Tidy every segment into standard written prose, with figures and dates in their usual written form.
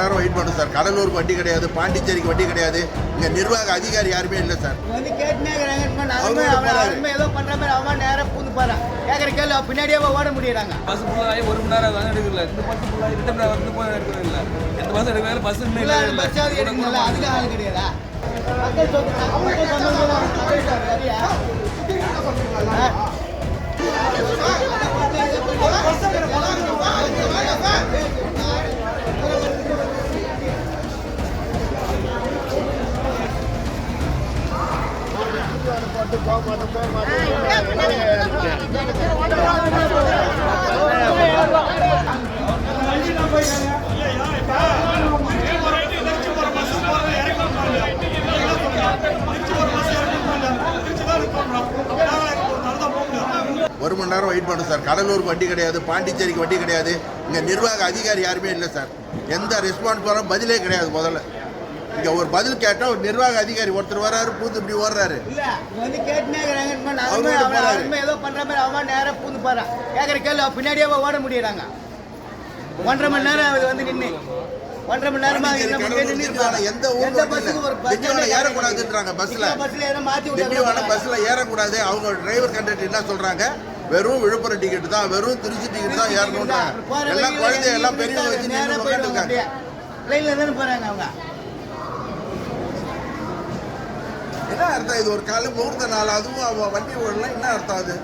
மணி நேரம் வெயிட் பண்ணும் சார். கடலூருக்கு வண்டி கிடையாது, பாண்டிச்சேரிக்கு வண்டி கிடையாது. இங்கே நிர்வாக அதிகாரி யாருமே இல்லை சார். வந்து கேட்டுனே இருக்கிறாங்க. ஏதோ பண்ற மாதிரி அவன் நேரம் பூந்து பாரு கேட்குற கேள்வி பின்னாடியே ஓட முடியறாங்க. பஸ் ஃபுல்லாகி 1 மணி நேரம் வந்து எடுக்கல. இந்த பஸ் ஃபுல்லாக ரிட்டன் வந்து போய் எடுக்கிறது இல்லை. எந்த பஸ் எடுக்கல, பஸ் பஸ்ஸாவது எடுக்கல. அதுக்கு ஆள் கிடையாதா? மக்கள் ஒரு மணி நேரம் வெயிட் பண்ணும் சார். கடலூருக்கு வண்டி கிடையாது, பாண்டிச்சேரிக்கு வண்டி கிடையாது. இங்கே நிர்வாக அதிகாரி யாருமே இல்லை சார். எந்த ரெஸ்பான்ஸ் வர பதிலே கிடையாது. முதல்ல இங்கே ஒரு பதில் கேட்டால் ஒரு நிர்வாக அதிகாரி ஒருத்தர் வர்றாரு, பூந்து இப்படி ஓடுறாரு. வந்து கேட்டுனே இருக்கிறாங்க. ஏதோ பண்ற மாதிரி அவன் நேரம் பூந்து பாரு கேட்குற கேள்வி பின்னாடியே ஓட முடியறாங்க. 1.5 மணி நேரம் அது வந்து நின்று 1.5 மணி நேரமா எந்த ஊர்ல ஏறக்கூடாதுன்றாங்க. பஸ்ல ஏறக்கூடாது. அவங்க டிரைவர் கண்டக்டர் என்ன சொல்றாங்க, வெறும் விழுப்புரம் டிக்கெட் தான், வெறும் திருச்சி டிக்கெட் தான் ஏறணும். எல்லாம் குழந்தை எல்லாம் பெரியவங்க வச்சு நின்று ட்ரெயின்ல தானே போறாங்க அவங்க. என்ன அர்த்தம் இது? ஒரு காலம் முகூர்த்த நாள், அதுவும் அவ வண்டி ஓடலாம். என்ன அர்த்தம் அது?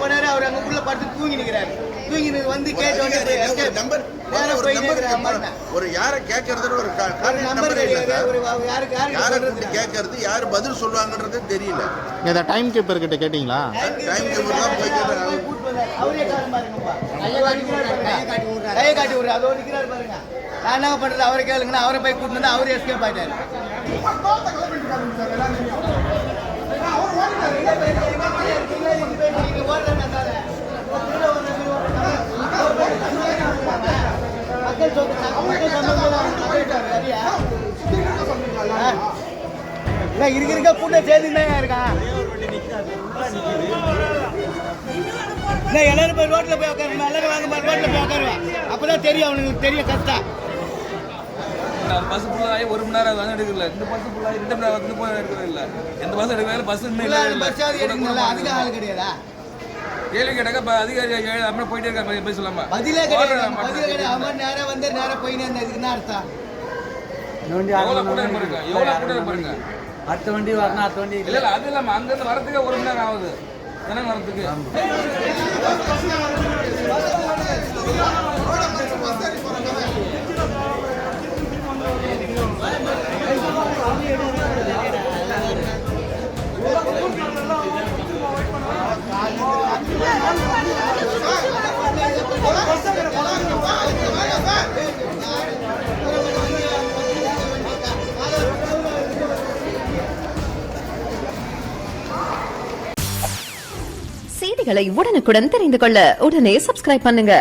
போனாரு அவர் அங்க உள்ள படுத்து தூங்கி நிக்கிறாரு. தூங்கி வந்து கேட்டு ஒரு யாரை கேட்கறது ஒரு நம்பர் கேட்கறது யாரு பதில் சொல்லுவாங்கன்றது தெரியல. ஏதா டைம் கீப்பர் கிட்ட கேட்டீங்களா? டைம் கீப்பர் தான் போய் அவரே கையை காட்டி விடுறாரு. அதோட நிக்கிறாரு பாருங்க. நான் என்ன பண்றது? அவரை கேளுங்கன்னா அவரை போய் கூட்டு வந்து அவரே எஸ்கேப் ஆயிட்டாரு. இருக்க கூட்டம் சேர்ந்துதான் இருக்கான். எல்லாரும் போய் ரோட்ல போய் உட்காருமா, எல்லாரும் வாங்க ரோட்ல போய் உட்காருவேன். அப்பதான் தெரியும் அவனுக்கு தெரிய கஷ்டம். பஸ் ஃபுல்லாகி 1 மணி நேரம் வந்து எடுக்கல. இந்த பஸ் ஃபுல்லாக ரிட்டன் வந்து போய் எடுக்கிறது இல்லை. எந்த பஸ் எடுக்கல, பஸ் பஸ்ஸாவது எடுக்கல. அதுக்கு ஆள் கிடையாதா? கேள்வி கேட்டாக்க அதிகாரி அப்படியே போயிட்டே இருக்காங்க. போய் சொல்லாம பதிலே கிடையாது. அவன் நேரம் வந்து நேரம் போயினே இருந்ததுக்கு என்ன அர்த்தம்? எவ்வளோ கூட்டம் பாருங்க, எவ்வளோ கூட்டம் பாருங்க. அடுத்த வண்டி வரணும், அடுத்த வண்டி இல்லை அது இல்லாமல் அங்கேருந்து வரதுக்கு 1 மணி நேரம் ஆகுது. ஜனங்க வரதுக்கு செய்திகளை உடனுக்குடன் தெரிந்து கொள்ள உடனே சப்ஸ்கிரைப் பண்ணுங்க.